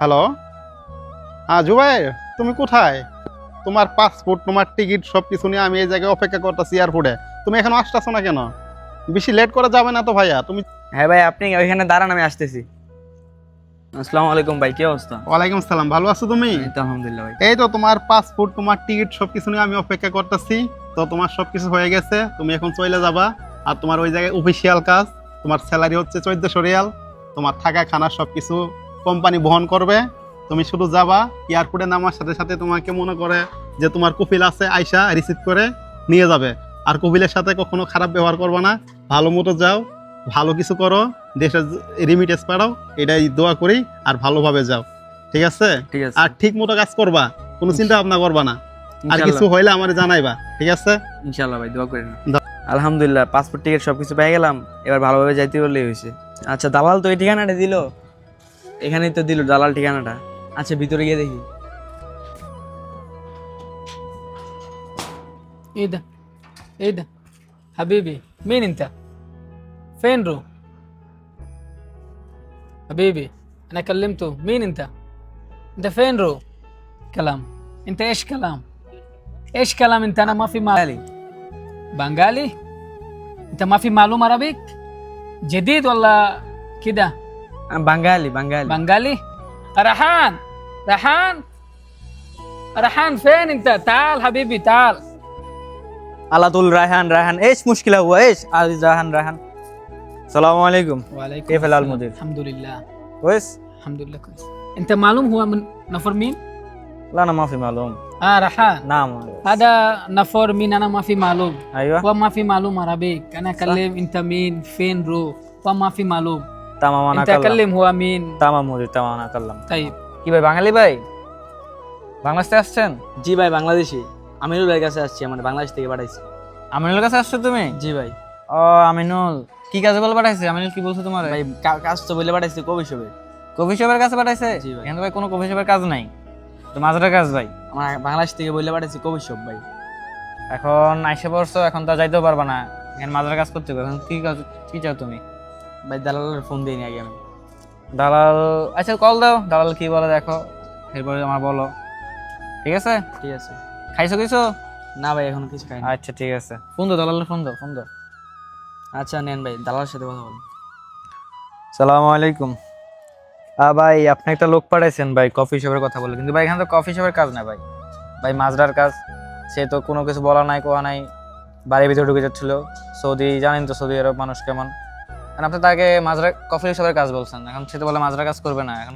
Hello. হ্যাঁ জুবাইর, তুমি কোথায়? তোমার পাসপোর্ট, তোমার টিকিট সব কিছু নিয়ে আমি এই জায়গায় অপেক্ষা করতেছি এয়ারপোর্টে। তুমি এখন আসতেছো না কেন? বেশি লেট করা যাবে না তো ভাইয়া। তুমি হ্যাঁ ভাই, আপনি ওইখানে দাঁড়ান, আমি আসতেছি। আসসালামু আলাইকুম ভাই, কি অবস্থা? ওয়ালাইকুম আসসালাম, ভালো আছো তুমি? এই তো আলহামদুলিল্লাহ ভাই। এই তো তোমার পাসপোর্ট, তোমার টিকিট সব কিছু নিয়ে আমি অপেক্ষা করতেছি। তো তোমার সব কিছু হয়ে গেছে, তুমি এখন চলে যাবা। আর তোমার ওই জায়গায় অফিসিয়াল কাজ, তোমার স্যালারি হচ্ছে 1400 রিয়াল। তোমার থাকা খানা সব কিছু কোম্পানি বহন করবে। তুমি শুধু যাবা, এয়ারপোর্টে নামার সাথে সাথে তোমাকে মনে করে যে তোমার কপিল আছে, আয়সা রিসিভ করে নিয়ে যাবে। আর কপিলের সাথে কখনো খারাপ ব্যবহার করবে না, ভালো মতো যাও, ভালো কিছু করো, দেশের রিমিটেন্স পাঠাও, এটাই দোয়া করি। আর ভালোভাবে যাও, ঠিক আছে? ঠিক আছে। আর ঠিক মতো কাজ করবা, কোনো চিন্তা ভাবনা করবা না। আর কিছু ইনশাআল্লাহ, হইলে আমারে জানাইবা, ঠিক আছে? ইনশাআল্লাহ ভাই, দোয়া করেন। আলহামদুলিল্লাহ, পাসপোর্ট টিকিট সবকিছু পেয়ে গেলাম, এবার ভালোভাবে যাইতে বললেই হয়েছে। আচ্ছা, দালাল তো এই ঠিকানাটা দিল, এখানেই তো দিল দালাল ঠিকানাটা। আচ্ছা, ভিতরে গিয়ে দেখি। ايه ده؟ ايه ده؟ حبيبي مين انت؟ فين رو؟ حبيبي انا كلمته، مين انت؟ انت فين رو؟ كلام. انت ايش كلام؟ ايش كلام انت؟ انا ما في بنغالي. بنغالي؟ انت ما في معلومة عربيك؟ جديد ولا كده؟ বাঙালি বাঙালি। بنغالي؟ ريحان، ريحان، ريحان فين انت؟ تعال حبيبي تعال. على طول رايحان رايحان، ايش مشكلة هو ايش؟ رايحان رايحان. السلام عليكم. وعليكم كيف الحال السلام. مدير؟ الحمد لله. كويس؟ الحمد لله كويس. انت معلوم هو من نفر مين؟ لا انا ما في معلوم. ريحان. نعم. هذا نفر مين؟ انا ما في معلوم. ايوه هو ما في معلوم عربيك. انا اكلم انت مين فين رو، هو ما في معلوم. تمام انا انت اكلم. اكلم هو مين. تمام مدير، تمام انا اكلم. طيب কি ভাই, বাঙালি ভাই? বাংলাদেশ থেকে আসছেন? জি ভাই, বাংলাদেশি। আমিনুল ভাইয়ের কাছে আসছি, মানে বাংলাদেশ থেকে পাঠাইছি। আমিনুলের কাছে আসছো তুমি? জি ভাই। ও আমিনুল, কি কাজে বলে পাঠাইছে? আমিনুল কি বলছো তোমার? ভাই কাজ তো বলে পাঠাইছি কবি সবে। কফি শপের কাছে পাঠাইছে? জি ভাই। এখানে ভাই কোনো কফি শপের কাজ নাই, তো মাঝের কাজ ভাই। আমার বাংলাদেশ থেকে বলে পাঠাইছি কবি সব ভাই। এখন আইসে পড়ছো, এখন তো যাইতেও পারবা না, এখানে মাঝের কাজ করতে হবে। এখন কি কাজ, কি চাও তুমি? ভাই দালালের ফোন দিইনি আগে আমি। দালাল, আচ্ছা কল দাও, দালাল কি বলে দেখো, এরপরে আমার বলো, ঠিক আছে? ঠিক আছে। খাইছো কিছু? না ভাই, এখনো কিছু খাইনি। আচ্ছা ঠিক আছে, ফোন দাও, দালালের ফোন দাও, ফোন দাও। আচ্ছা নেন ভাই, দালালের সাথে কথা বলুন। সালামু আলাইকুম। ভাই আপনি একটা লোক পাঠাইছেন ভাই কফি শপের কথা বলে, কিন্তু ভাই এখানে তো কফি শপের কাজ না ভাই, ভাই মাজরার কাজ। সে তো কোনো কিছু বলা নাই, কোয়া নাই, বাড়ির ভিতরে ঢুকে যাচ্ছিল। সৌদি জানেন তো, সৌদি আরব মানুষ কেমন। এখন আপনি তাকে মাজরা কফি শপের কাজ বলছেন, এখন সে তো বলে মাজরা কাজ করবে না। এখন